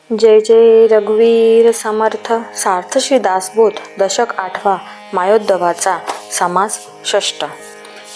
जय जय रघुवीर समर्थ सार्थ श्री दासबोध दशक 8 मायोद्धवाचा समास षष्ठ.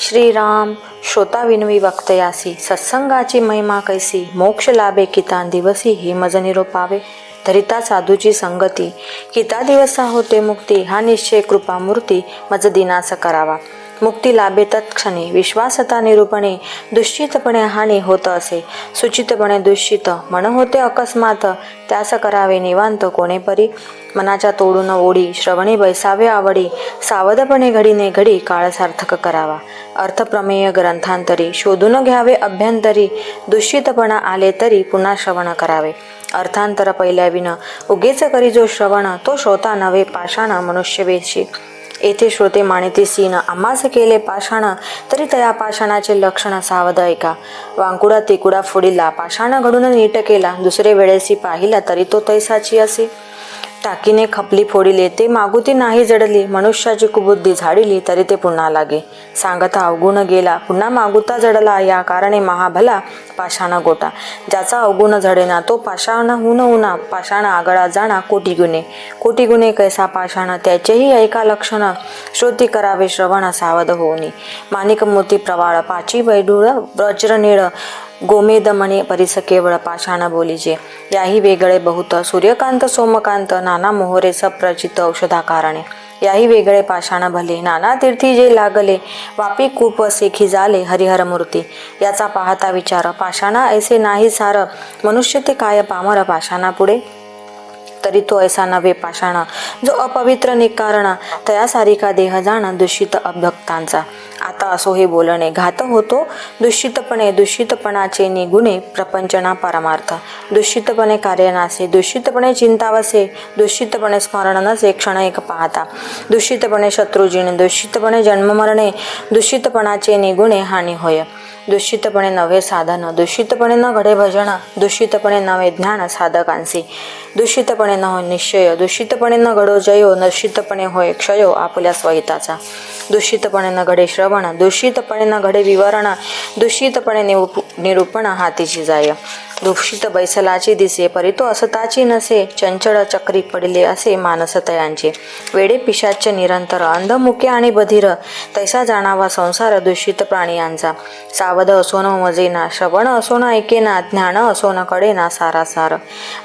श्रीराम श्रोता विनवी वक्तयासी सत्संगाची महिमा कैसी मोक्ष लाभे किता दिवसी ही मज निरोपावे धरिता साधूची संगती किता दिवसा होते मुक्ती हा निश्चय कृपामूर्ती मज दिनास करावा. मुक्ती लाभे तत्क्षणी विश्वासता निरूपणे दुश्चितपणे हानी होत असे सुचितपणे दुश्चित मन होते अकस्मात त्यास करावे निवांत कोणेपरी मनाच्या तोडून ओढी श्रवणी बैसावे आवडी सावधपणे घडीने घडी काळ सार्थक करावा. अर्थप्रमेय ग्रंथांतरी शोधून घ्यावे अभ्यंतरी दुश्चितपणा आले तरी पुन्हा श्रवण करावे. अर्थांतर पहिल्याविन उगेच करी जो श्रवण तो श्रोता नव्हे पाषाण मनुष्यवेशी. येथे श्रोते मानिती सीन आम्हास केले पाषाण तरी तया पाषाणाचे लक्षण सावध ऐका. वांकुडा तिकुडा फोडिला पाषाण घडून नीट केला दुसरे वेळेसी पाहिला तरी तो तैसाची असे. टाकीने खपली फोडिले ते मागुती नाही जडली मनुष्याची कुबुद्धी झाडिली तरी ते पुन्हा लागे. सांगता अवगुण गेला पुन्हा मागुता जडला या कारणे महाभला पाषाण गोटा. ज्याचा अवगुण झडेना तो पाषाण हुन उना पाषाण आगळा जाणा कोटी गुणे कैसा पाषाण त्याचेही ऐका लक्षण श्रोती करावे श्रवण सावध होऊनी. माणिक मोती प्रवाळ पाची वैडूळ वज्र निळ गोमेदमणी परिस केवळ पाषाण बोलीचे. याही वेगळे बहुत सूर्यकांत सोमकांत नाना मोहरे सप्रचित औषधा कारणे. याही वेगळे पाषाण भले नाना तीर्थी जे लागले वापी कूप सेखी झाले हरिहर मूर्ती. याचा पाहता विचार पाषाणा ऐसे नाही सार मनुष्य ते काय पामर पाषाणा पुढे तरी तो ऐसा नव्हे पाषाण जो अपवित्र निकारण तया सारिका देह जाण दूषित अभक्तांचा. आता असो हे बोलणे घात होतो दूषितपणाचे निगुणे प्रपंचना परमार्थ. दूषितपणे कार्य नासे दूषितपणे चिंतावसे दूषितपणे स्मरण नसे क्षण एक पाहता. दूषितपणे शत्रुजीण दूषितपणे जन्ममरणे दूषितपणाचे निगुणे हानी होय. दूषितपणे नव्हे साधन दूषितपणे न घडे भजन दूषितपणे नव्हे ज्ञान साधकांसी. दूषितपणे न होय निश्चय दूषितपणे न घडो जयो दूषितपणे होय क्षयो आपल्या स्वहिताचा. दूषितपणे न घडे श्रवण दूषितपणे न घडे विवरण दूषितपणे निरूपण हातीची जाय. दूषित बैसलाची दिसे परी तो असताची नसे चंचळ चक्री पडले असे मानसतयांचे. वेडे पिशाच्य निरंतर अंधमुके आणि बधिर तैसा जाणावा संसार दूषित प्राणियांचा. सावध असो न मजेना श्रवण असो न ऐकेना ज्ञान असो न कडेना सारासार.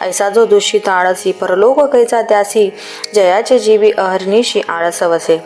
ऐसा जो दूषित आळसी परलोक कैचा त्यासी जयाचे जीवी अहर्निशी आळस वसे.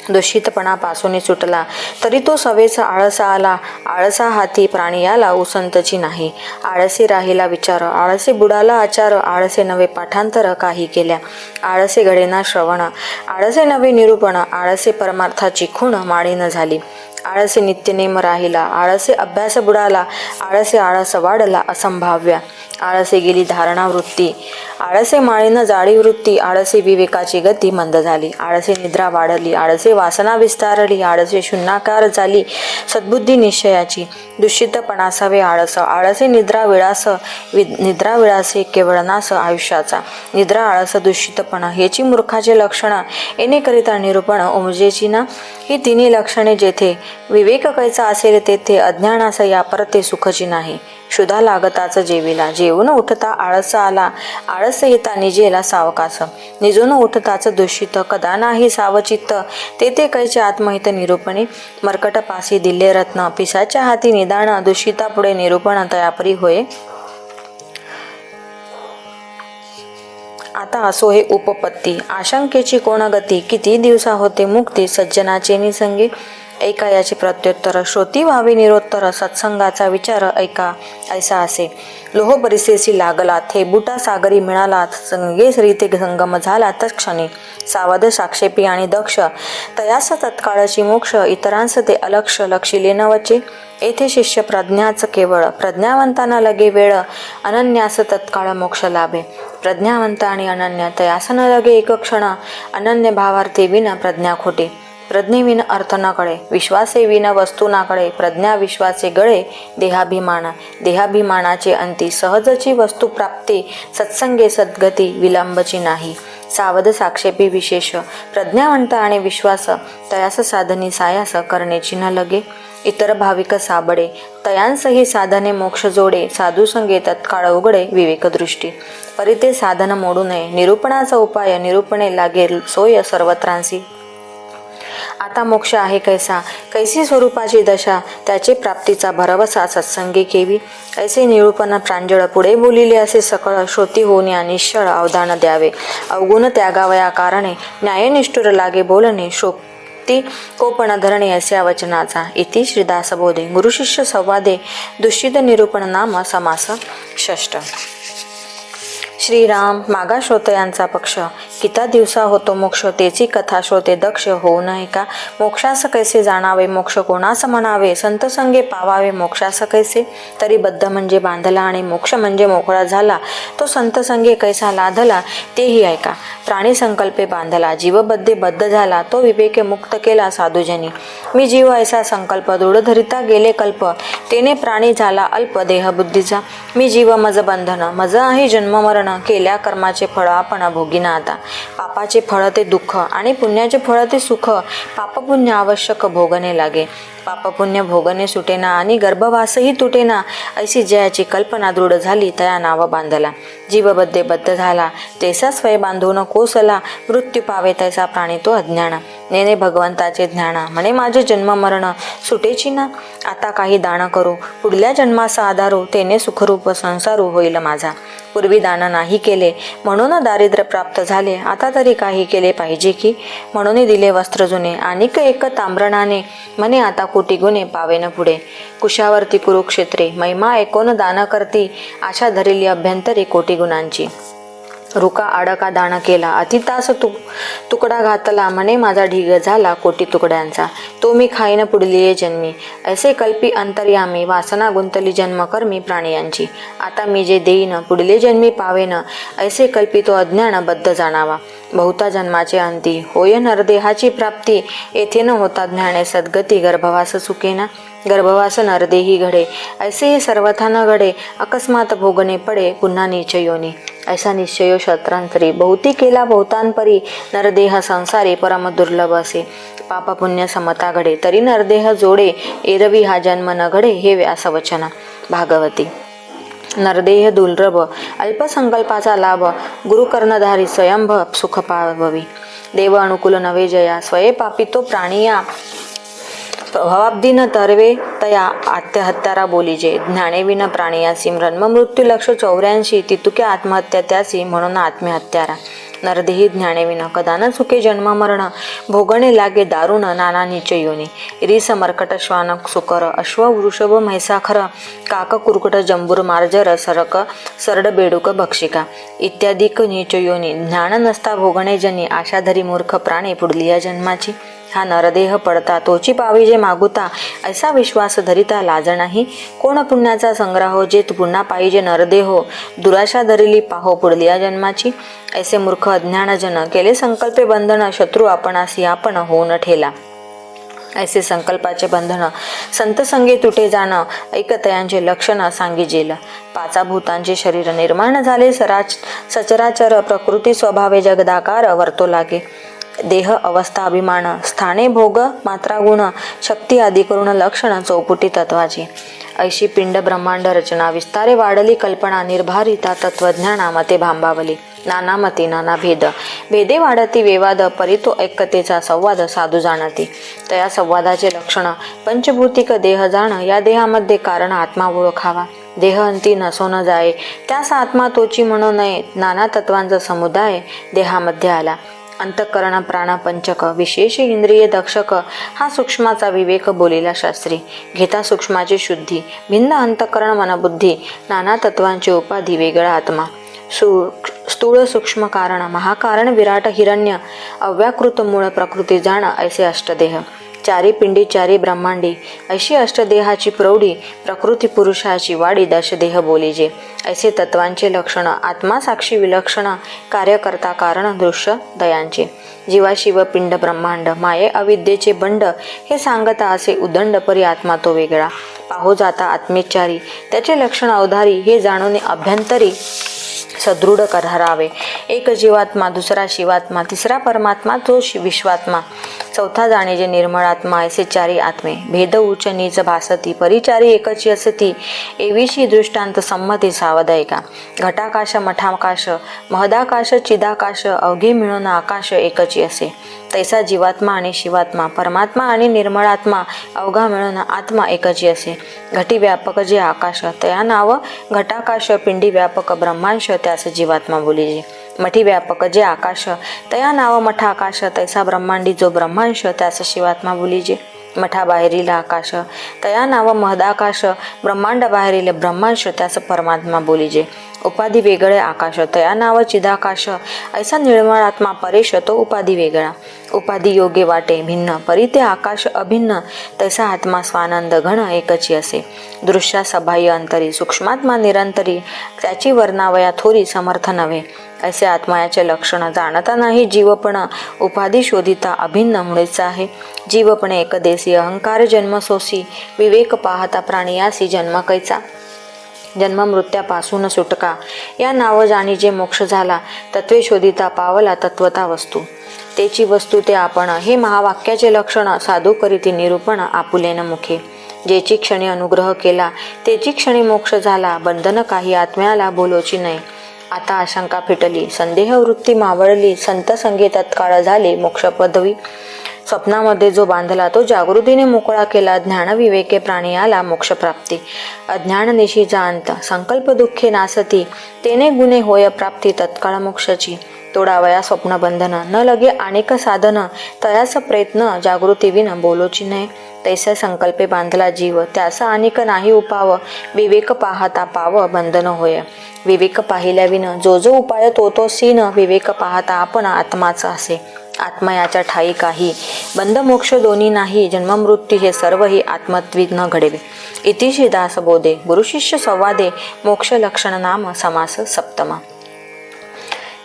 दूषितपणापासून सुटला तरी तो सवेचा आळसा आला आळसा हाती प्राणियाला उसंतची नाही. आळसे राहिला विचार आळसे बुडाला आचार आळसे नवे पाठांतर काही केल्या आळसे घडेना श्रवण आळसे नवे निरूपण आळसे परमार्थाची खूण माळीन झाली. आळसे नित्यनेम राहिला आळसे अभ्यास बुडाला आळसे आळस वाढला असंभाव्या. आळसे गेली धारणा वृत्ती आळसे माळीन जाळी वृत्ती आळसे विवेकाची गती मंद झाली. आळसे निद्रा वाढली आळसे वासना विस्तारली आळसे शून्याकार झाली सद्बुद्धी निश्चयाची. दूषितपणासावे आळस आळसे निद्रा विळासे केवळ नास आयुष्याचा. निद्रा आळस दूषितपणा हेची मूर्खाचे लक्षण येणे करिता निरूपण उमजेची ना. ही तिन्ही लक्षणे जेथे विवेक कैचा असेल तेथे अज्ञानास या परते सुखची नाही. क्षुधा लागताच जेविला जेवून उठता आळस आला आळस येता निजेला सावकास. निजून उठताच दूषित कदा नाही सावचित्त तेथे कैचे आत्महित निरूपणे. मर्कट पासी दिले रत्न पिसाच्या हाती निदान दूषिता पुढे निरूपण तयापरी होय. आता असो हे उपपत्ती आशंकेची कोण गती किती दिवसा होते मुक्ती सज्जनाचे निसंगी. ऐका याचे प्रत्युत्तर श्रोती व्हावे निरोत्तर सत्संगाचा विचार ऐका ऐसा असे. लोह परिसेसी लागला थेबुटा सागरी मिळाला संगे रीते संगम झाला तत्क्षणी. सावध साक्षेपी आणि दक्ष तयास तत्काळची मोक्ष इतरांस ते अलक्ष लक्षिले नवचे. येथे शिष्य प्रज्ञाच केवळ प्रज्ञावंतांना लगे वेळ अनन्यास तत्काळ मोक्ष लाभे. प्रज्ञावंत आणि अनन्य तयास न लगे एक क्षण अनन्य भावार्थे विना प्रज्ञा खोटे. प्रज्ञेविन अर्थ न कळे विश्वासे विन वस्तू ना कळे. प्रज्ञा विश्वासे गळे देहाभिमानाचे अंती सहजची वस्तू प्राप्ती सत्संगे सद्गती विलंबची नाही. सावध साक्षेपी विशेष प्रज्ञावंत आणि विश्वास तयास साधनी सायास करण्याची न लगे. इतर भाविक साबडे तयांसही साधने मोक्ष जोडे साधू संगे तत्काळ उघडे विवेक दृष्टी परिते साधन मोडू नये निरूपणाचा उपाय निरूपणे लागेल सोय सर्वत्रांसी आता मोक्ष आहे कैसी स्वरूपाची दशा त्याचे प्राप्तीचा भरवसा सत्संगी केवी ऐसे निरूपण प्रांजळ पुढे बोलिले असे सकळ श्रोती होऊन निश्चळ अवधान द्यावे अवगुण त्यागावया कारणे न्यायनिष्ठुर लागे बोलणे शोक्ती कोपण धरणे असे वचनाचा इति श्रीदासबोधे गुरुशिष्य संवादे दुष्टित निरूपण नाम समास षष्ठ श्रीराम मागा श्रोतयांचा पक्ष किता दिवसा होतो मोक्ष तेची कथा श्रोते दक्ष होऊ नये का मोक्षास कैसे जाणावे मोक्ष कोणास म्हणावे संत संगे पावावे मोक्षास कैसे तरी बद्ध म्हणजे बांधला आणि मोक्ष म्हणजे मोकळा झाला तो संत संगे कैसा लाधला तेही ऐका प्राणी संकल्पे बांधला जीवबद्धे बद्ध झाला तो विवेके मुक्त केला साधुजनी मी जीव ऐसा संकल्प दृढ धरिता गेले कल्प तेने प्राणी झाला अल्प देह बुद्धीचा मी जीव मज बंधन मज आहे जन्म मरण केल्या कर्माचे फळ आपण भोगिना आता पापाचे फळ ते दुःख आणि पुण्याचे फळ ते सुख पापपुण्य आवश्यक भोगणे लागे पापपुण्य भोगणे सुटेना आणि गर्भवासही तुटेना ऐशी जयाची कल्पना दृढ झाली तया नाव बांधला जीवबद्धे बद्ध झाला तेसा स्वय बांधून कोसला मृत्यू पावे तैसा प्राणी तो अज्ञान नेने भगवंताचे ज्ञान म्हणे माझे जन्म मरण सुटेची ना आता काही दान करू पुढल्या जन्माचा आधारू तेने सुखरूप संसारू होईल माझा पूर्वी दान नाही केले म्हणून दारिद्र्य प्राप्त झाले आता तरी काही केले पाहिजे की म्हणून दिले वस्त्र जुने आणिक एक ताम्रणाने म्हणे आता कोटी गुणे पावेन पुढे कुशावरती कुरुक्षेत्रे महिमा ऐकोन दान करती आशा धरिली अभ्यंतरी कोटी गुणांची रुका आडका दान केला अतितास तुकडा घातला म्हणे माझा ढीग झाला कोटी तुकड्यांचा तो मी खाईन पुढली जन्मी ऐसे कल्पी अंतर्यामी वासना गुंतली जन्म कर्मी प्राणियांची आता मी जे देईन पुढले जन्मी पावेन ऐसे कल्पी तो अज्ञान बद्ध जाणावा बहुता जन्माचे अंती होय नरदेहाची प्राप्ती येथे न होता ज्ञाने सद्गती गर्भवास चुकेना गर्भवास नरदेही घडे ऐसे हे सर्वथा न घडे अकस्मात भोगणे पडे पुन्हा नीच योनी ऐसा निश्चयो शत्रांतरी बहुती केला बहुतांपरी नरदेह संसारी परम दुर्लभ असे पाप पुण्य समता घडे तरी नरदेह जोडे एरवी हा जन्म न घडे हे व्यासवचन भागवती नरदेह दुर्लभ अल्पसंकल्पाचा लाभ गुरुकर्णधारी स्वयंभ सुख पाववी देव अनुकूल नवे जया स्वये पापी तो प्राणिया भवाब्दी न तरवे तया आत्महत्यारा बोलीजे ज्ञाने विन प्राणियासी जन्म मृत्यू लक्ष 84 तितुके आत्महत्या त्यासी म्हणून आत्महत्यारा नरदेही ज्ञानेविन कदा न चुके जन्म मरण भोगणे लागे दारुण नाना नीच योनी रीस मर्कट श्वान सुकर अश्व वृषभ म्हैसाखर काक कुरकुट जंबूर मार्जर सरक सरड बेडूक भक्षिका इत्यादिक नीच योनी ज्ञान नसता भोगणे जनी आशाधरी मूर्ख प्राणी पुढलिया जन्माची हा नरदेह पडता तोची पाविजे मागुता ऐसा विश्वास धरिता लाज नाही कोण पुण्याचा संग्रह जे पुन्हा पाहिजे नरदेहो दुराशा धरिली पाहो पुढलिया जन्माची ऐसे मूर्ख अज्ञानजन केले संकल्पे बंधन शत्रू आपणासी आपण होऊन ठेला ऐसे संकल्पाचे बंधन संत संगे तुटे जाणं ऐकतयांचे लक्षण सांगिजेल पाचा भूतांचे शरीर निर्माण झाले सचराचर प्रकृती स्वभावे जगदाकार वर्तो लागे देह अवस्था अभिमान स्थाने भोग मात्रा गुण शक्ती आदी करून लक्षण चौपुटी तत्वाची ऐशी पिंड ब्रह्मांड रचना विस्तारे वाढली कल्पना निर्भारिता तत्वज्ञाना मते भांबावली नाना मते नाना भेदे वाढती विवाद परितो ऐक्यतेचा संवाद साधू जाणती तया संवादाचे लक्षण पंचभूतिक देह जाण या देहामध्ये कारण आत्मा ओळखावा देह अंती नसो न जाये त्यास आत्मा तोची म्हणू नये नाना तत्वांचा समुदाय देहामध्ये आला अंतःकरण प्राण पंचक विशेष इंद्रिय दक्षक हा सूक्ष्माचा विवेक बोलिला शास्त्री घेता सूक्ष्माची शुद्धी भिन्न अंतःकरण मनबुद्धी नाना तत्वांची उपाधी वेगळा आत्मा स्थूळ सूक्ष्म कारण महाकारण विराट हिरण्य अव्याकृत मूळ प्रकृती जाण ऐसे अष्टदेह चारी पिंडी चारी ब्रह्मांडी अशी अष्टदेहाची प्रौढी प्रकृती पुरुषाची वाडी दशदेह बोलीजे ऐसे तत्वांचे लक्षण आत्मा साक्षी विलक्षण कार्यकर्ता कारण दृश्य दयांचे जीवाशिव पिंड ब्रह्मांड माये अविद्येचे बंड हे सांगता असे उदंड परी आत्मा तो वेगळा पाहो जाता आत्मेचारी त्याचे लक्षण अवधारी हे जाणून अभ्यंतरी सदृढ करावे एक जीवात्मा दुसरा शिवात्मा तिसरा परमात्मा तो विश्वात्मा चौथा जाणे जे निर्मळ आत्मा ऐसे चारी आत्मे भेद उच्च नीच भासती परिचारी एकची असती एविषी दृष्टांत संमती सावधायका घटाकाश मठाकाश महदाकाश चिदाकाश अवघे मिळून आकाश एकची असे तैसा जीवात्मा आणि शिवात्मा परमात्मा आणि निर्मळ आत्मा अवघा मिळून आत्मा एकची असे घटी व्यापक जे आकाश तया नाव घटाकाश पिंडी व्यापक ब्रह्मांश त्यास जीवात्मा बोलीजे मठी व्यापक जे आकाश तया नाव मठाकाश तैसा ब्रह्मांडी जो ब्रह्मांश त्यास शिवात्मा बोलीजे मठाबाहेरील आकाश तया नाव महदाकाश ब्रह्मांड बाहेरील ब्रह्मांश त्यास परमात्मा बोलीजे उपाधी वेगळे आकाश तया नाव चिदाकाश ऐसा निर्मळ आत्मा परेश तो उपाधी वेगळा उपाधी योगे वाटे भिन्न परी ते आकाश अभिन्न तैसा आत्मा स्वानंद घन एकची असे दृश्या सबाह्य अंतरी सूक्ष्मात्मा निरंतरी त्याची वर्णावया थोरी समर्थ नव्हे ऐसे आत्मायाचे लक्षण जाणता नाही जीवपण उपाधी शोधिता अभिन्न मुळेच आहे जीवपणे एकदेशी अहंकार जन्मसोसी विवेक पाहता प्राणियासी जन्म कैचा जन्म मृत्यापासून सुटका या नाव जाणी जे मोक्ष झाला तत्वे शोधिता पावला तत्वता वस्तू तेची वस्तू ते आपण हे महावाक्याचे लक्षण साधू करीती निरूपण आपुलेन मुखे जेची क्षणी अनुग्रह केला तेची क्षणी मोक्ष झाला बंधन काही आत्म्याला बोलोची नाही आता आशंका फिटली संदेह वृत्ती मावळली संत संगे तत्काळ झाले मोक्ष पदवी स्वप्नामध्ये जो बांधला तो जागृतीने मोकळा केला ज्ञान विवेके प्राणियाला मोक्ष प्राप्ती अज्ञान निशीचा अंत संकल्प दुःखे नासती तेने गुणे होय प्राप्ती तत्काळ मोक्षाची तोडावया स्वप्न बंधन न लगे अनेक साधन तयास प्रयत्न जागृती विन बोलोची नाही तैसा संकल्पे बांधला जीव त्यास अनेक नाही उपाव विवेक पाहता पाव बंधन होय विवेक पाहिल्या विन जो जो उपाय तो सीन विवेक पाहता आपण आत्माचा असे आत्मा याच्या ठाई काही बंध मोक्ष दोन्ही नाही जन्म मृत्यू हे सर्व ही आत्मत्वित न घडेवे इतिशी दासबोधे गुरुशिष्य संवादे मोक्ष लक्षण नाम समास सप्तमा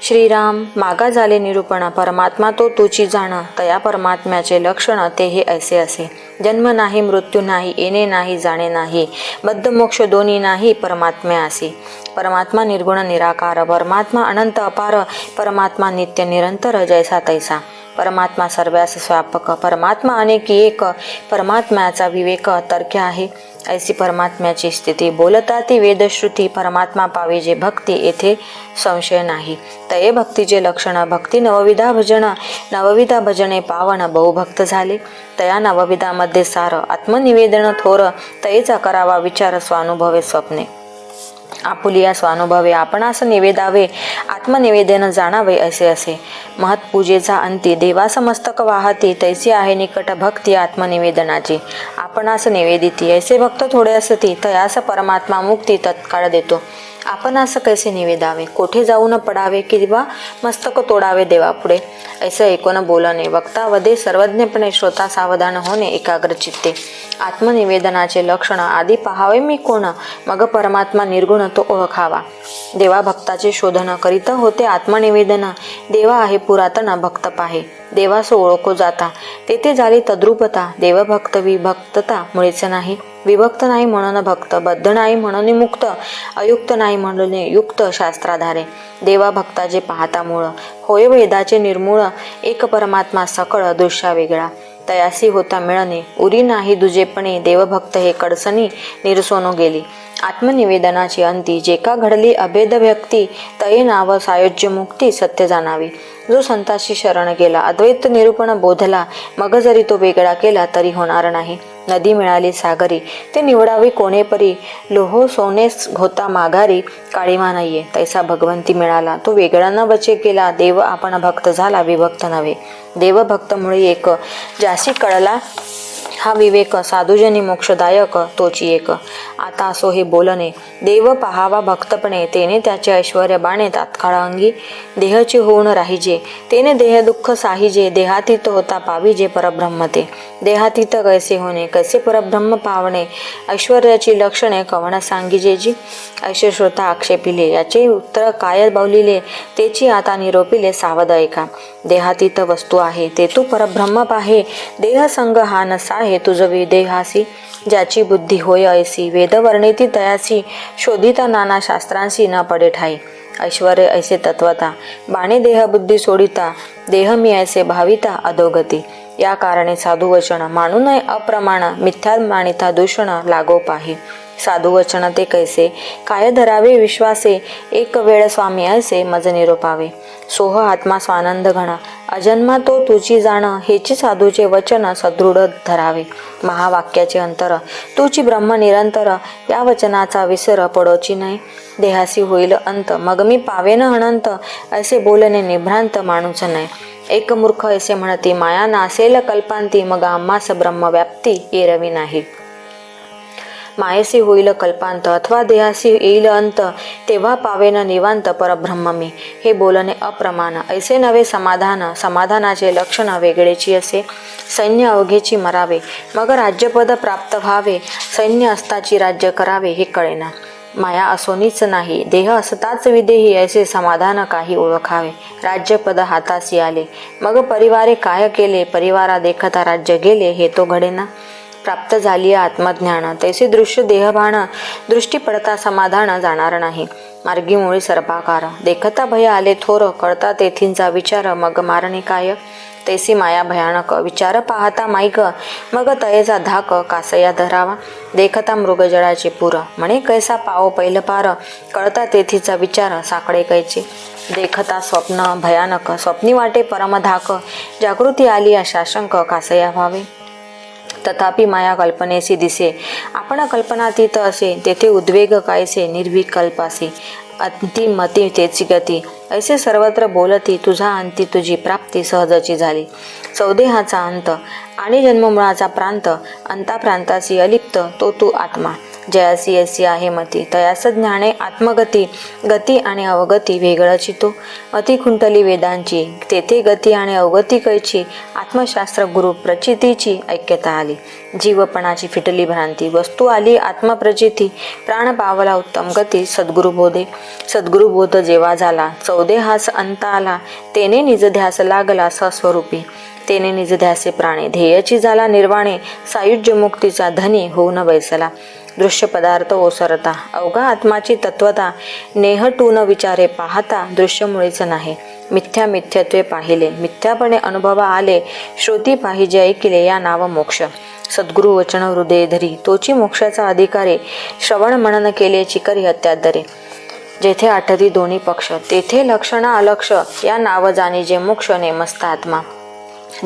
श्रीराम मागा झाले निरूपण परमात्मा तो तुची जाण तया परमात्म्याचे लक्षण ते हे ऐसे असे जन्म नाही मृत्यू नाही येणे नाही जाणे नाही बद्ध मोक्ष दोन्ही नाही परमात्म्या असे परमात्मा निर्गुण निराकार परमात्मा अनंत अपार परमात्मा नित्य निरंतर जैसा तैसा परमात्मा सर्व्यास व्यापक परमात्मा अनेक एक परमात्म्याचा विवेक तर्क आहे ऐसी परमात्म्याची स्थिती बोलता ती वेदश्रुती परमात्मा पाविजे भक्ती येथे संशय नाही तये भक्तीचे लक्षण भक्ती नवविधा भजने पावन बहुभक्त झाले तया नवविधामध्ये सार आत्मनिवेदन थोर तयेचा करावा विचार स्वानुभवे स्वप्ने आपुलिया स्वानुभवे आपणास निवेदावे आत्मनिवेदन जाणावे असे असे महत्पूजेचा अंती देवास मस्तक वाहती तैसी आहे निकट भक्ती आत्मनिवेदनाची आपणास निवेदिती ऐसे भक्त थोडे असती तयास परमात्मा मुक्ती तत्काळ देतो आपणास कैसे निवेदावे कोठे जाऊन पडावे किंवा मस्तक तोडावे देवापुढे ऐसे ऐकून बोलणे वक्तावधे सर्वज्ञपणे श्रोता सावधान होणे एकाग्र चित्ते आत्मनिवेदनाचे लक्षण आधी पहावे मी कोण मग परमात्मा निर्गुण तो ओळखावा देवा भक्ताचे शोधन करीत होते आत्मनिवेदन देवा आहे पुरातन भक्त पाहे देवास ओळखो जाता तेथे झाली तद्रुपता देवभक्त विभक्तता मुळेच नाही विभक्त नाही म्हणून भक्त बद्ध नाही म्हणून मुक्त अयुक्त नाही म्हणून युक्त शास्त्राधारे देवा भक्ताचे पाहता मूळ होय वेदाचे निर्मूळ एक परमात्मा सकळ दृश्या वेगळा तयासी होता मिळणे उरी नाही दुजेपणे देवभक्त हे कडसनी निरसोनो गेली आत्मनिवेदनाची अंती जे का घडली अभेद व्यक्ती तये नाव सायोज्य मुक्ती सत्य जाणावी जो संताशी शरण गेला अद्वैत निरूपण बोधला मग जरी तो वेगळा केला तरी होणार नाही नदी मिळाली सागरी ते निवडावी कोणे परी लोहो सोनेस होता माघारी काळीमा नाहीये तैसा भगवंती मिळाला तो वेगळा न बचे केला देव आपण भक्त झाला विभक्त नव्हे देवभक्त मुळे एक ज्यासी कळला हा विवेक साधुजनी मोक्षदायक तोची एक आता असो हे बोलणे देव पहावा भक्तपणे तेने त्याचे ऐश्वर्य बाणे तात्काळ अंगी देहची होऊन राहिजे तेने देह दुःख साहिजे देहातीत होता पाविजे परब्रह्म ते देहातीत कैसे होणे कैसे परब्रह्म पावणे ऐश्वर्याची लक्षणे कवण सांगिजे जी ऐशे श्रोता आक्षेपिले याचे उत्तर काय बावलिले तेची आता निरोपिले सावध ऐका देहातीत वस्तू आहे ते तू परब्रह्म पाहे देह संग हा नसा हे तुझ देहासी ज्याची बुद्धी होय ऐसी वेदवर्णिती तयासी शोधिता नाना शास्त्रांशी न पडे ठाई ऐश्वर्य ऐसे तत्वता बाणे देह बुद्धी सोडिता देह मी ऐसे भाविता अधोगती या कारणे साधू वचन मानू नये अप्रमाण मिथ्या मानिता दूषण लागो पाही. साधू वचन ते कैसे काय धरावे विश्वासे एक वेळ स्वामी ऐसे मज निरोपावे. सोह आत्मा स्वानंद घन अजन्मा तो तुझी जाण हेची साधूचे वचन सदृढ धरावे. महावाक्याचे अंतर तुझी ब्रह्म निरंतर या वचनाचा विसर पडोची नाही. देहासी होईल अंत मग मी पावेन अनंत असे बोलणे निभ्रांत माणूच नाही. एक मूर्ख असे म्हणती माया नासेल कल्पांती मग आम्हास ब्रह्म व्याप्ती एरवी नाही. मायेसी होईल कल्पांत अथवा देहासी येईल अंत तेव्हा पावेन निवांत परब्रह्म मी हे बोलणे अप्रमाण. ऐसे नवे समाधान समाधानाचे लक्षण वेगळेची असे. सैन्य अवघेची मरावे मग राज्यपद प्राप्त व्हावे सैन्य असताची राज्य करावे हे कळेना. माया असोनीच नाही देह असताच विदेही ऐसे समाधान काही ओळखावे. राज्यपद हातासी आले मग परिवारे काय केले परिवारा देखता राज्य गेले हे तो घडेना. प्राप्त झाली आत्मज्ञान तैसे दृश्य देहभान दृष्टी पडता समाधान जाणार नाही. मार्गी मुळी सर्पाकार देखता भय आले थोर कळता तेथींचा विचार मग मारणे काय. तैसी माया भयानक विचार पाहता माईक मग तयेचा धाक कासया धरावा. देखता मृगजळाचे पूर म्हणे कैसा पाओ पैल पार कळता तेथीचा विचार साकडे कैचे. देखता स्वप्न भयानक स्वप्नी वाटे परमधाक जागृती आली आशाशंक कासया व्हावे. तथापि माया कल्पनेसी दिसे आपण कल्पनातीत असे तेथे उद्वेग कायसे निर्विकल्प असे अंतिम मती तेची गती ऐसे सर्वत्र बोलती तुझा अंती तुझी प्राप्ती सहजची झाली. सौदेहाचा अंत आणि जन्ममुळाचा प्रांत अंता प्रांतासी अलिप्त तो तू आत्मा जयासी असी आहे मती तयास ज्ञाने आत्मगती गती आणि अवगती वेगळची तो. अति खुंटली वेदांची तेथे गती आणि अवगती कैची आत्मशास्त्र गुरु प्रचितीची ऐक्यता आली. जीवपणाची फिटली भ्रांती वस्तू आली आत्मप्रचिती प्राण पावला उत्तम गती सद्गुरु बोध जेव्हा झाला चौदेहास अंत आला तेने निज ध्यास लागला सस्वरूपी. तेने निज ध्यासे प्राणे ध्येयची झाला निर्वाणे सायुज्य मुक्तीचा धनी होऊन बैसला. दृश्य पदार्थ ओसरता अवघा आत्माची तत्वता नेहटून विचारे पाहता दृश्य मुळीच नाही. मिथ्या मिथ्यत्वे पाहिले मिथ्यापणे अनुभवा आले श्रोती पाहिजे ऐकिले या नाव मोक्ष. सद्गुरु वचन हृदय धरी तोची मोक्षाचा अधिकारी श्रवण मनन केले चिकरी हत्यादरे. जेथे आठती दोन्ही पक्ष तेथे लक्षण अलक्ष या नाव जाणी जे मोक्ष नेमस्ता आत्मा.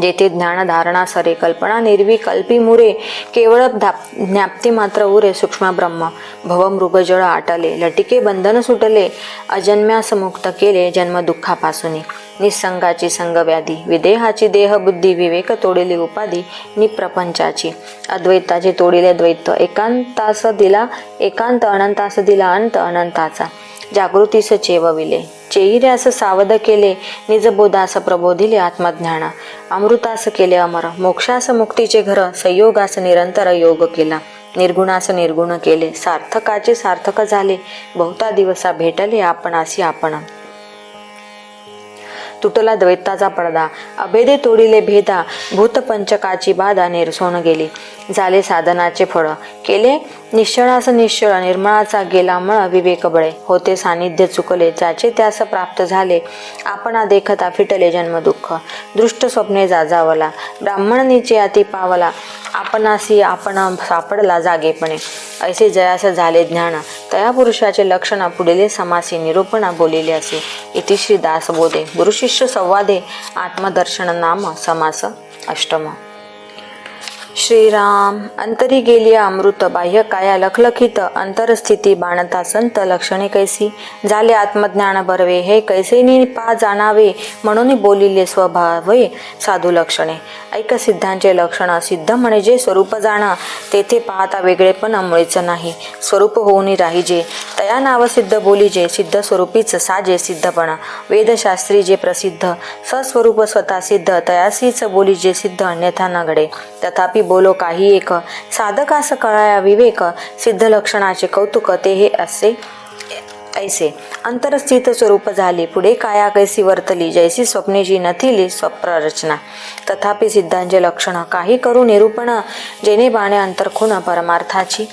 जेथे ज्ञान धारणा सरे कल्पना निर्विकल्पी मुरे केवळ ज्ञाप्ती मात्र उरे सूक्ष्म ब्रह्म. भव मृगजळ आटले लटिके बंधन सुटले अजन्म्यास मुक्त केले जन्म दुःखापासून. निसंगाची संग व्याधी विदेहाची देह बुद्धी विवेक तोडिली उपाधी निप्रपंचाची. अद्वैताचे तोडिले द्वैत एकांतास दिला एकांत अनंतास दिला अंत अनंताचा. जागृतीस चेवविले चेहिऱ्यास सावध केले निजबोधास प्रबोधिले आत्मज्ञान. अमृतास केले अमर मोक्षास मुक्तीचे घर संयोगास निरंतर योग केला. निर्गुणास निर्गुण केले सार्थकाचे सार्थक झाले बहुता दिवसा भेटले आपणासी आपण. तुटला द्वैताचा पडदा अभेदे तोडिले भेदा भूतपंचकाची बाधा निरसोन गेली. झाले साधनाचे फळ केले निश्चळास निश्चळ निर्मळाचा गेला मळ विवेक बळे. होते सानिध्य चुकले ज्याचे त्यास प्राप्त झाले आपणा देखता फिटले जन्म दुःख. दृष्ट स्वप्ने जाजावला ब्राह्मणनीचे अति पावला आपणासी आपण सापडला जागेपणे. ऐसे जयास झाले ज्ञान तया पुरुषाचे लक्षण पुढील समासी निरूपणा बोलिले असे. इति श्री दासबोधे गुरुशिष्य संवादे आत्मदर्शन नाम समास अष्टम. श्रीराम अंतरी गेली अमृत बाह्य काया लखलखित अंतरस्थिती बाणता संत लक्षणे कैसी. झाले आत्मज्ञान बरवे हे कैसे निपा जाणावे म्हणून बोलिले स्वभावे साधू लक्षणे. ऐक सिद्धांचे लक्षण सिद्ध म्हणजे स्वरूप जाण तेथे पाहता वेगळेपण मुळीच नाही. स्वरूप होऊन राहिजे तया नाव सिद्ध बोलीजे सिद्ध स्वरूपीच साजे सिद्धपण. वेदशास्त्री जे प्रसिद्ध सस्वरूप स्वतः सिद्ध तयासीच बोलीजे सिद्ध अन्यथा न घडे. तथापि बोलो काही एक साधकास कळाया विवेक सिद्ध लक्षणाचे कौतुक ते हे असे ऐसे. अंतरस्थित स्वरूप झाले पुढे काया कैसी वर्तली जैसी स्वप्नेची नथिली स्वप्ररचना. तथापि सिद्धांचे लक्षण काही करू निरूपण जेणे बाणे अंतरखून परमार्थाची.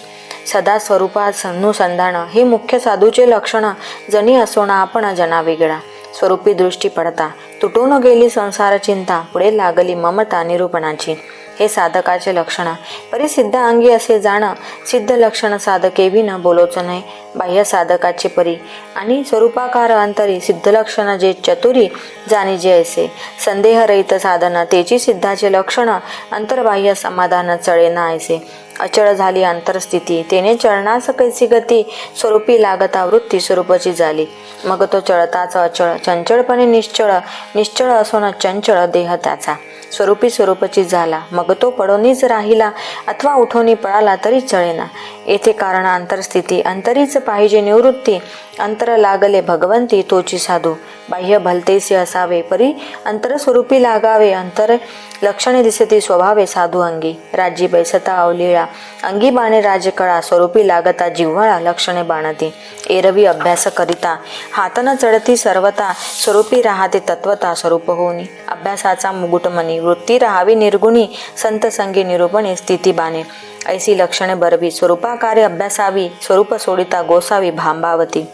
सदा स्वरूपात अनुसंधान हे मुख्य साधूचे लक्षण जणी असोना आपण जना वेगळा. स्वरूपी दृष्टी पडता तुटून गेली संसार चिंता, पुढे लागली ममता निरूपणाची. हे साधकाचे लक्षण, परिसिद्ध अंगी असे जाण, सिद्ध लक्षण साधके विन बोलोच नाही. बाह्य साधकाचे परी आणि स्वरूपाकार अंतरी, सिद्ध लक्षण जे चतुरी जाणी जे ऐसे. संदेह रहित साधन तेची सिद्धाचे लक्षण, अंतर्बाह्य समाधान चळे ना ऐसे. अचळ झाली अंतरस्थिती, तेने चळणास कैसी गती, स्वरूपी लागता वृत्ती स्वरूपाची झाली. मग तो चळताच अचळ, चंचळपणे निश्चळ, निश्चळ असून चंचळ देह त्याचा. स्वरूपी स्वरूपाची झाला, मग तो पडोनीच राहिला अथवा उठोनी पळाला तरी चळेना. येथे कारण अंतरस्थिती, अंतरीच पाहिजे निवृत्ती. अंतर लागले भगवंती तोची साधू, बाह्य भलतेसे असावे परी अंतर स्वरूपी लागावे. अंतर लक्षणे दिसती स्वभावे साधू अंगी, राज्य बैसता अवलिळा, अंगी बाणे राजकळा, स्वरूपी लागता जिव्हाळा लक्षणे बाणती. एरवी अभ्यास करिता हातन चढती सर्वता, स्वरूपी राहते तत्वता स्वरूप होनी. अभ्यासाचा मुकुटमणी, वृत्ती राहावी निर्गुणी, संत संगी निरूपणे स्थिती बाणे. ऐसी लक्षणे बरवी, स्वरूपाकारे अभ्यासावी, स्वरूप सोडिता गोसावी भांबावती.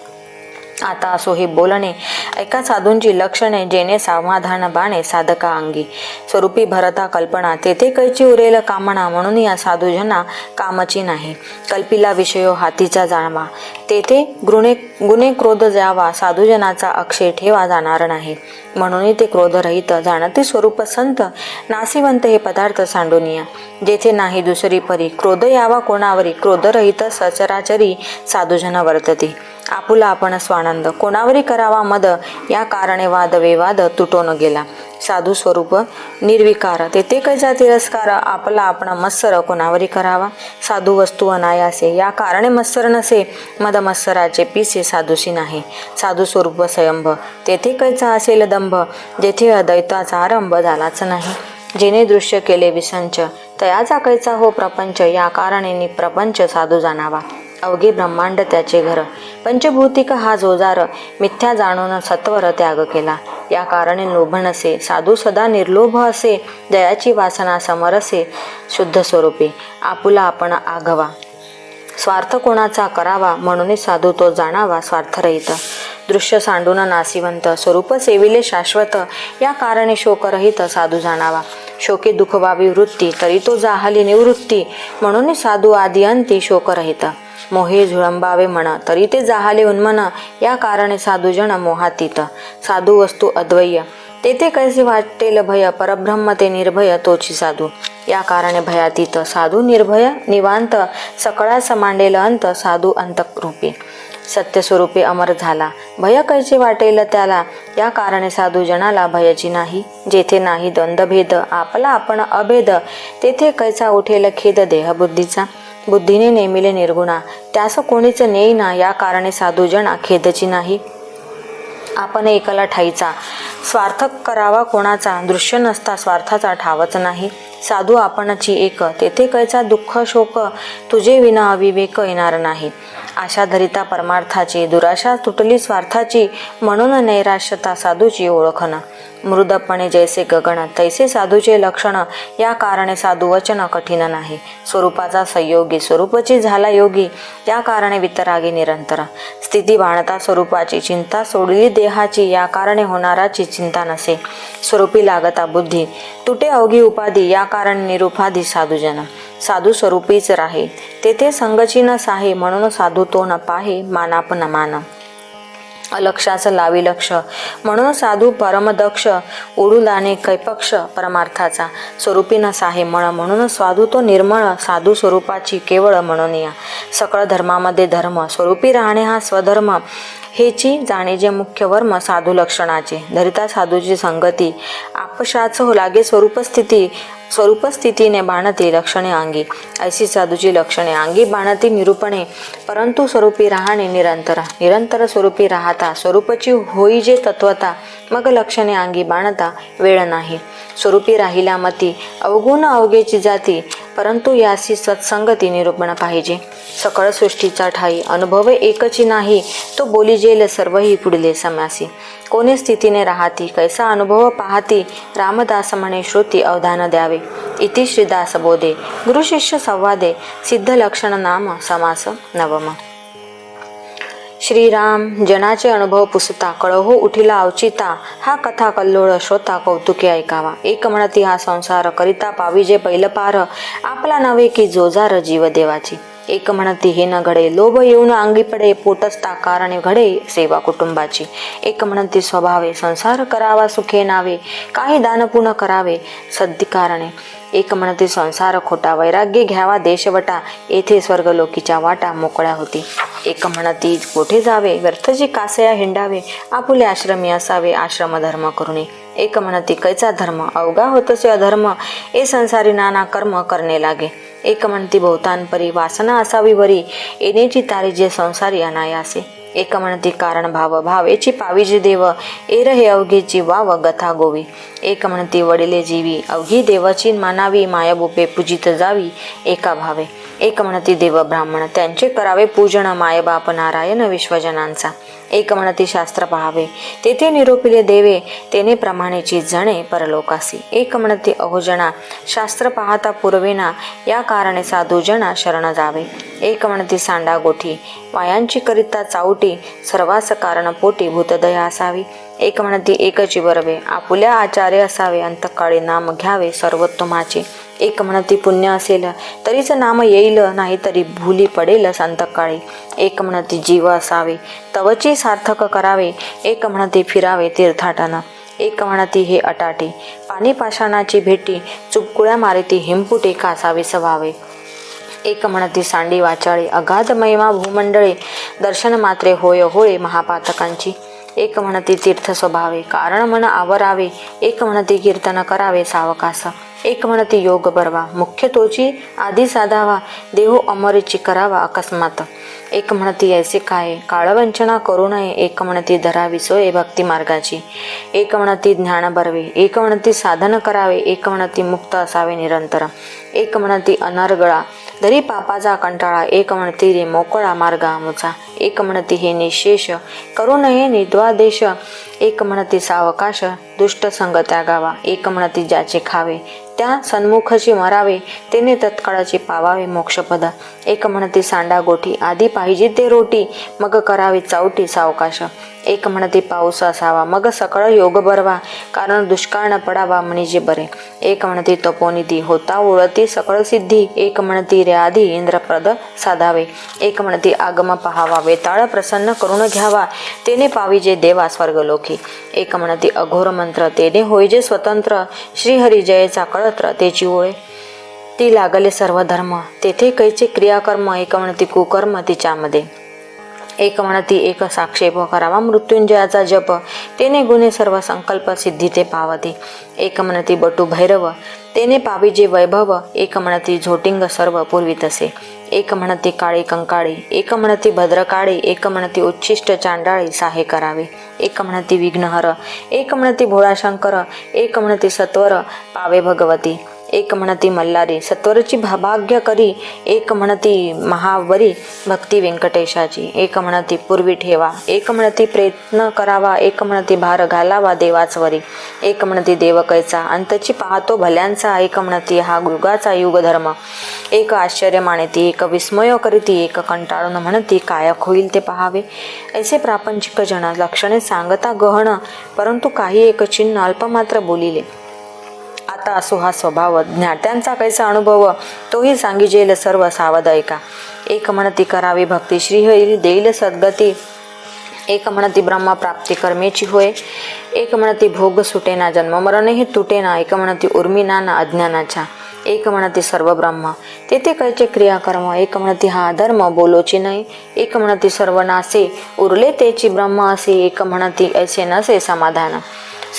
आता असो हे बोलणे, ऐका साधूंची लक्षणे, जेणे समाधान बाणे साधका अंगी. स्वरूपी भरता कल्पना, तेथे कैची उरेल कामना, म्हणून या साधूजना कामची नाही. कल्पिला विषयो हातीचा जाणवा, तेथे गुणे क्रोध जावा, साधूजनाचा अक्षय ठेवा जाणार नाही. म्हणून ते क्रोधरहित जाणती स्वरूप संत, नासिवंत हे पदार्थ सांडूनिया. जेथे नाही दुसरी परी, क्रोध यावा कोणावरी, क्रोधरहित सचराचरी साधूजन वर्तते. आपुला आपण स्वानंद, कोणावरी करावा मद, या कारणे वाद विवाद तुटून गेला. साधू स्वरूप निर्विकार, तेथे कैचा तिरस्कार, आपला आपण मत्सर कोणावरी करावा. साधू वस्तू अनायासे, या कारणे मत्सर नसे, मद मत्सराचे पिसे साधूशी नाही. साधू स्वरूप स्वयंभ, तेथे कैचा असेल दंभ, जेथे अद्वैताचा आरंभ झालाच नाही. जेने दृश्य केले विसंच, तयाचा कैचा हो प्रपंच, या कारणे प्रपंच साधू जाणावा. अवघे ब्रह्मांड त्याचे घर, पंचभौतिक हा जोजार, मिथ्या जाणून सत्वर त्याग केला. या कारणे लोभ नसे, साधू सदा निर्लोभ असे, दयाची वासना समरसे शुद्ध स्वरूपी. आपुला आपण आघवा, स्वार्थ कोणाचा करावा, म्हणून साधू तो जाणावा स्वार्थरहित. दृश्य सांडून नासिवंत, स्वरूप सेविले शाश्वत, या कारणे शोकरहित साधू जाणावा. शोके दुःख व्हावी वृत्ती, तरी तो जाहली निवृत्ती, म्हणून साधू आदी अंती शोकरहित. मोहे झुळंबावे मन, तरी ते जाहले उन्मन, या कारणे साधूजन मोहातीत. साधू वस्तू अद्वय्य, तेथे कैसे वाटेल भय, परब्रह्म ते निर्भय तोची साधू. या कारणे भयातीत, साधू निर्भय निवांत, सकळास मांडेल अंत, साधू अंतरूपी. सत्यस्वरूपे अमर झाला, भय कैसे वाटेल त्याला, या कारणे साधू जनाला भयाची नाही. जेथे नाही द्वंद्वभेद, आपला आपण अभेद, तेथे कैसा उठेल खेद देहबुद्धीचा. बुद्धीने नेमिले निर्गुणा, त्यास कोणीच नेईना, या कारणे साधू जना खेदची नाही. आपण एकला ठाईचा, स्वार्थ करावा कोणाचा, दृश्य नसता स्वार्थाचा ठावच नाही. साधू आपणची एक, तेथे कैचा दुःख शोक, तुझे विना अविवेक येणार नाही. आशा धरिता परमार्थाची, दुराशा तुटली स्वार्थाची, म्हणून नैराश्यता साधूची ओळखण. मृदपणे जैसे गगन, तैसे साधूचे लक्षण, या कारणे साधू वचन कठीण नाही. स्वरूपाचा संयोगी, स्वरूपाची झाला योगी, या कारणे वितरागी निरंतर. स्थिती बाणता स्वरूपाची, चिंता सोडली देहाची, या कारणे होणाराची चिंता नसे. स्वरूपी लागता बुद्धी, तुटे अवघी उपाधी, या कारणे निरुपाधी साधूजन. साधू स्वरूपीच राहे, तेथे संगची न साहे, म्हणून साधू तो न पाहे, मानाप न मान. अलक्षास लावी लक्ष, म्हणून साधू परमदक्ष, उडू लाने कैपक्ष परमार्थाचा. स्वरूपी न साहे मळ, म्हणून साधू तो निर्मळ, साधू स्वरूपाची केवळ म्हणून या. सकळ धर्मामध्ये धर्म, स्वरूपी राहणे हा स्वधर्म, हेची जाणे जे मुख्य वर्म साधू लक्षणाचे. धरिता साधूची संगती, आपशाच लागे स्वरूपस्थिती, स्वरूपस्थितीने बाणती लक्षणे अंगी. ऐशी साधूची लक्षणे अंगी बाणती निरूपणे, परंतु स्वरूपी राहणे निरंतर. निरंतर स्वरूपी राहता, स्वरूपाची होई जे तत्वता, मग लक्षणे अंगी बाणता वेळ नाही. स्वरूपी राहिला मती, अवगुण अवघेची जाती, परंतु यासी सत्संगती निरूपण पाहिजे. सकळ सृष्टीचा ठाई, अनुभव एकची नाही, तो बोली जेल सर्वही पुढले समासी. कोणी स्थितीने राहती, कैसा अनुभव पाहती, रामदास म्हणे श्रुती अवधान द्यावे. इति श्रीदास बोधे, गुरु शिष्य संवादे, सिद्ध लक्षण नाम समास नवम. श्रीराम जनाचे अनुभव पुसता कळहो उठिला अवचिता, हा कथा कल्लोळ श्रोता कौतुके ऐकावा. एक म्हणती हा संसार करिता पाविजे पैल पार, आपला नव्हे की जोजार जीव देवाची. एक म्हणती हे न घडे लोभ येऊन अंगी पडे, पोटस्ता कारणे घडे सेवा कुटुंबाची. एक म्हणती स्वभावे संसार करावा सुखे नावे, काही दान पुण्य करावे सद्धिकारणे. एक म्हणती संसार खोटा वैराग्य घ्यावा देशवटा, येथे स्वर्गलोकीच्या वाटा मोकळ्या होती. एक म्हणती कोठे जावे व्यर्थची कासया हिंडावे, आपुले आश्रमी असावे आश्रम धर्म करुणे. एक म्हणती कैचा धर्म अवघा होतसे अधर्म, ए संसारी नाना कर्म करणे लागे. एक म्हणती बहुतांपरी वासना असावी वरी, येण्याची तारी जे संसारी अनायासे. एक म्हणती कारण भाव भावेची पाविजे देव, एर हे अवघेची वाव गथा गोवी. एक म्हणती वडिले जीवी अवघी देवाची मानावी, मायाबुपे पूजित जावी एका भावे. एक म्हणती देव ब्राह्मण त्यांचे करावे पूजन, मायबाप नारायण विश्वजनांचा. एक म्हणती शास्त्र पहावे तेथे निरोपिले देवे, तेने प्रमाणेची जणे परलोकासी. एक म्हणती अहोजना शास्त्र पाहता पुरवेना, या कारणे साधूजना शरण जावे. एक म्हणती सांडा गोठी वायांची करिता चावटी, सर्वास कारण पोटी भूतदया असावी. एक म्हणती एकची बरवे आपुल्या आचार्य असावे, अंतकाळी नाम घ्यावे सर्वोत्तमाचे. एक म्हणती पुण्य असेल तरीच नाम येईल, नाही तरी भूली पडेल संतकाळी. एक म्हणती जीव असावे तवची सार्थक करावे, एक म्हणती फिरावे तीर्थाटन. एक म्हणती हे अटाटे पाणी पाषाणाची भेटी, चुपकुळ्या मारिती हिमपुटे कासावीस व्हावे. एक म्हणती सांडी वाचाळे अगाध महिमा भूमंडळे, दर्शन मात्रे होय होळे महापातकांची. एक म्हणती तीर्थ स्वभावे कारण मन आवरावे, एक म्हणती कीर्तन करावे सावकास. एक म्हणती योग बरवा मुख्य तोची आधी साधावा, देहो अमरेची करावा अकस्मात. एक म्हणती ऐसे काय काळवंचना करू नये, एक म्हणती धरावी सोय भक्ती मार्गाची. एक म्हणती ज्ञान बरवे, एक म्हणती साधन करावे, एक म्हणती मुक्त असावे निरंतर. एक म्हणती अनर्गळा धरी पापाचा कंटाळा, एक म्हणती रे मोकळा मार्ग आमुचा. एक म्हणती हे निशेष करू नये निद्वादेश, एक म्हणती सावकाश दुष्ट संग त्यागावा. एक म्हणती ज्याचे खावे त्या सन्मुखची मरावे, तेने तत्काळाची पावावे मोक्षपद. एक म्हणती सांडा गोठी आधी पाहिजे ते रोटी, मग करावी चावटी सावकाश. एक म्हणती पाऊस असावा मग सकळ योग बरवा, कारण दुष्काळ न पडावा म्हणजे बरे. एक म्हणती तपोनिधी होता ओळती सकळ सिद्धी, एक म्हणती रे आधी इंद्रप्रद साधावे. एक म्हणती आगम पहावा वेताळ प्रसन्न करून घ्यावा, तेने पाविजे देवा स्वर्गलोकी. एक म्हणती अघोर मंत्र तेने होईजे स्वतंत्र, श्रीहरी जयचा कळत्र तेची ओळे. ती लागले सर्व धर्म तेथे कैचे क्रियाकर्म, एक म्हणती कुकर्म तिच्यामध्ये. एक म्हणती एक साक्षेप करावा मृत्युंजयाचा जप, तेने गुणे सर्व संकल्प सिद्धी ते पावते. एक म्हणती बटू भैरव तेने पाविजे वैभव, एक म्हणती झोटिंग सर्व पूर्वी तसे. एक म्हणती काळी कंकाळी, एक म्हणती भद्रकाळी, एक म्हणती उच्छिष्ट चांडाळी साहे करावे. एक म्हणती विघ्नहर, एक म्हणती भोळाशंकर, एक म्हणती सत्वर पावे भगवती. एक म्हणती मल्हारी सत्वरची भाग्य करी, एक म्हणती महावरी भक्ती व्यंकटेशाची. एक म्हणती पूर्वी ठेवा, एक म्हणती प्रयत्न करावा, एक म्हणती भार घालावा देवाचवरी. एक म्हणती देव कैचा अंतची पाहतो भल्यांचा, एक म्हणती हा युगाचा युग धर्म. एक आश्चर्य मानेती, एक विस्मय करीती, एक कंटाळून म्हणती काय होईल ते पहावे. ऐसे प्रापंचिक जन लक्षणे सांगता गहन, परंतु काही एक चिन्ह अल्पमात्र बोलिले. आता असो हा स्वभाव ज्ञात्यांचा कैसा अनुभव, तोही सांगिजेल सर्व सावध ऐका. एक म्हणती करावी भक्ती श्रीहरी देईल सद्गती, एक म्हणती ब्रह्म प्राप्ती कर्मेची होय. एक म्हणती भोग सुटेना जन्म मरणही तुटेना, एक म्हणती उर्मिना ना अज्ञानाच्या. एक म्हणती सर्व ब्रह्म तेथे कैचे क्रियाकर्म, एक म्हणती हा धर्म बोलोची नाही. एक म्हणती सर्व नासे उरले तेची ब्रह्म असे, एक म्हणती ऐसे नसे समाधान.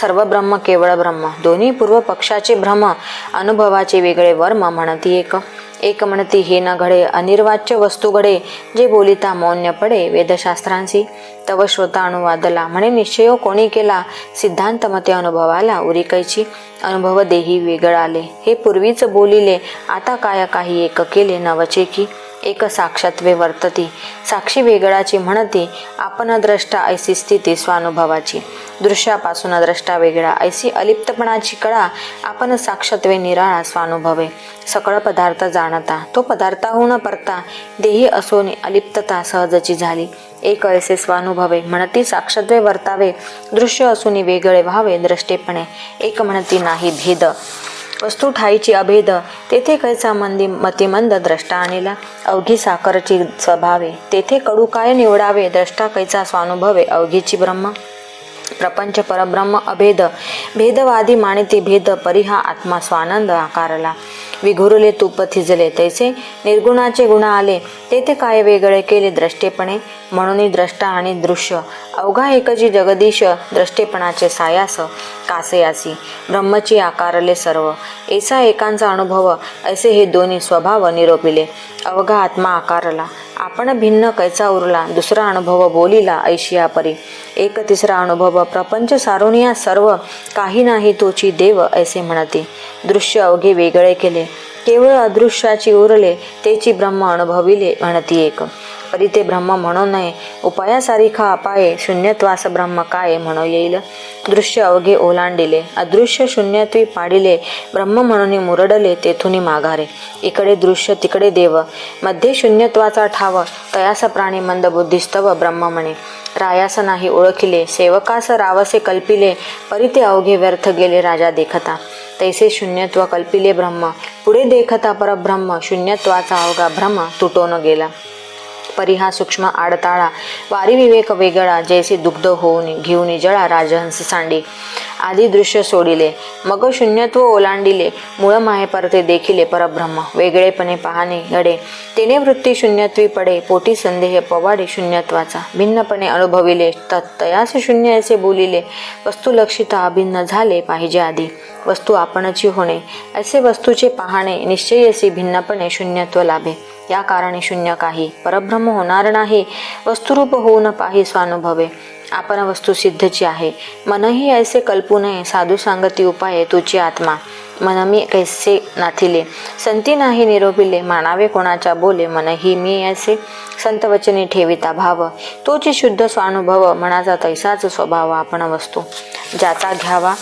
सर्व ब्रह्म केवळ ब्रह्म दोन्ही पूर्व पक्षाचे भ्रम, अनुभवाचे वेगळे वर्म म्हणती एक. एक म्हणती हे न घडे अनिर्वाच्य वस्तू घडे, जे बोलिता मौन्य पडे वेदशास्त्रांशी. तव श्रोता अनुवादला म्हणे निश्चय कोणी केला, सिद्धांत मते अनुभवाला उरी कैची. अनुभव देही वेगळाले हे पूर्वीच बोलिले, आता काय काही एक केले नवचे की. एक साक्षात्वे वर्तती साक्षी वेगळाची म्हणती, आपण द्रष्टा ऐसी स्थिती स्वानुभवाची. दृश्यापासून द्रष्टा वेगळा, ऐसी अलिप्तपणाची कळा आपण साक्षात्वे निराळा स्वानुभवे. सकळ पदार्थ जाणता तो पदार्थाहून परता, देही असोनी अलिप्तता सहजची झाली. एक ऐसे स्वानुभवे म्हणती साक्षात्वे वर्तावे, दृश्य असूनी वेगळे व्हावे द्रष्टेपणे. एक म्हणती नाही भेद, वस्तू ठाईची अभेद, तेथे कैचा मतिमंद द्रष्टा आणिला. अवघी साखरची स्वभावे, तेथे कडू काय निवडावे, द्रष्टा कैचा स्वानुभवे अवघीची ब्रह्म. प्रपंच परब्रह्म अभेद, भेदवादी मानिती भेद, परिहा आत्मा स्वानंद आकारला. विघुरले तूप थिजले, तैसे निर्गुणाचे गुण आले, तेथे काय वेगळे केले द्रष्टेपणे. म्हणून द्रष्टा आणि दृश्य अवघा एकची जगदीश, द्रष्टेपणाचे सायास कासयासी. ब्रह्मची आकारले सर्व, ऐसा एकांचा अनुभव, ऐसे हे दोन्ही स्वभाव निरोपिले. अवघा आत्मा आकारला, आपण भिन्न कैचा उरला, दुसरा अनुभव बोलिला ऐशिया परी. एक तिसरा अनुभव प्रपंच सारुनिया सर्व, काही नाही तोची देव ऐसे म्हणते. दृश्य अवघे वेगळे केले, केवळ अदृश्याची उरले, तेची ब्रह्म अनुभविले म्हणती एक. परी ते ब्रह्म म्हणू नये, उपायासारिखा अपाये, शून्यत्वास ब्रह्म काय म्हणू येईल. दृश्य अवघे ओलांडिले, अदृश्य शून्यत्वी पाडिले, ब्रह्म म्हणून मुरडले तेथुनी माघारे. इकडे दृश्य तिकडे देव, मध्ये शून्यत्वाचा ठाव, तयास प्राणी मंद बुद्धिस्तव ब्रह्म म्हणे. रायास नाही ओळखिले, सेवकास रावसे कल्पिले, परी ते अवघे व्यर्थ गेले राजा देखता. तैसे शून्यत्व कल्पिले ब्रह्म, पुढे देखता परब्रह्म, शून्यत्वाचा अवघा भ्रम तुटून गेला. परी हा सूक्ष्म आडताळा, वारी विवेक वेगळा, जैसे दुग्ध होऊन घेऊन जळा राजहंस सांडी. आधी दृश्य सोडिले, मग शून्यत्व ओलांडिले, मूळ माहे परते देखिले परब्रह्म. वेगळेपणे पाहणे घडे, तेने वृत्ती शून्यत्वी पडे, पोटी संदेह पवाडे शून्यत्वाचा. भिन्नपणे अनुभविले, तयास शून्य असे बोलिले, वस्तू लक्षिता अभिन्न झाले पाहिजे आधी. वस्तू आपणची होणे, असे वस्तूचे पाहणे, निश्चयसी भिन्नपणे शून्यत्व लाभे. या कारणे शून्य काही, परब्रह्म होणार नाही, वस्तुरूप होऊन पाही स्वानुभवे. आपण वस्तू सिद्धची आहे, मनही ऐसे कल्पू नये, साधू सांगती उपाये तुझी आत्मा. मन मी कैसे नाथिले, संती नाही निरोपिले, मानावे कोणाच्या बोले, मनही मी ऐसे संत वचने ठेविता भाव. तोची शुद्ध स्वानुभव, मनाचा तैसाच स्वभाव आपण वस्तू. ज्याचा घ्यावा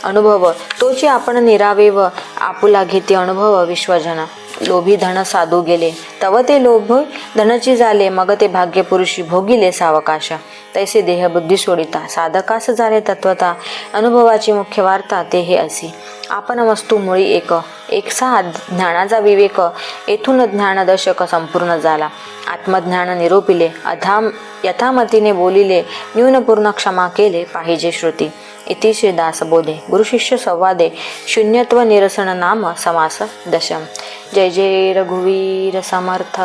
अनुभव, तोची आपण निरावे व आपुला घेते अनुभव विश्वजन. लोभी धन साधू गेले, तव ते लोभ धनची झाले, मग ते भाग्य पुरुषी भोगिले सावकाश. तैसे देह बुद्धी सोडिता, साधकास झाले तत्वता, अनुभवाची मुख्य वार्ता ते हे असी. आपण वस्तू मुळी एक, एकसा ज्ञानाचा विवेक, येथून ज्ञान दशक संपूर्ण झाला. आत्मज्ञान निरोपिले, यथामतीने बोलिले, न्यूनपूर्ण क्षमा केले पाहिजे श्रुती. इति श्री दासबोधे गुरुशिष्य संवादे शून्यत्व निरसन नाम समास दशम. जय जय रघुवीर समर्थ.